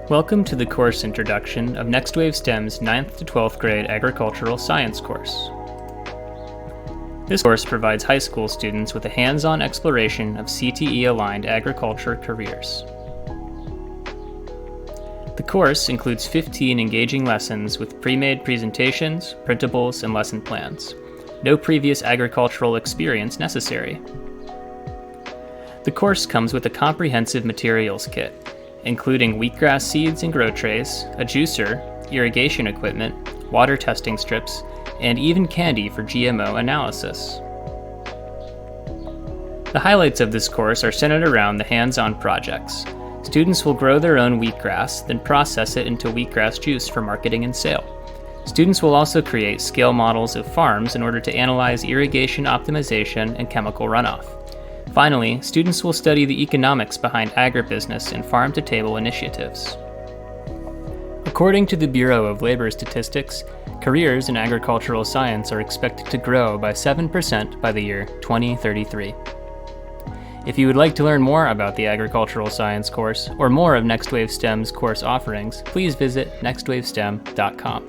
Welcome to the course introduction of NextWaveSTEM's 9th to 12th grade agricultural science course. This course provides high school students with a hands-on exploration of CTE-aligned agriculture careers. The course includes 15 engaging lessons with pre-made presentations, printables, and lesson plans. No previous agricultural experience necessary. The course comes with a comprehensive materials kit, including wheatgrass seeds and grow trays, a juicer, irrigation equipment, water testing strips, and even candy for GMO analysis. The highlights of this course are centered around the hands-on projects. Students will grow their own wheatgrass, then process it into wheatgrass juice for marketing and sale. Students will also create scale models of farms in order to analyze irrigation optimization and chemical runoff. Finally, students will study the economics behind agribusiness and farm-to-table initiatives. According to the Bureau of Labor Statistics, careers in agricultural science are expected to grow by 7% by the year 2033. If you would like to learn more about the agricultural science course or more of NextWaveSTEM's course offerings, please visit nextwavestem.com.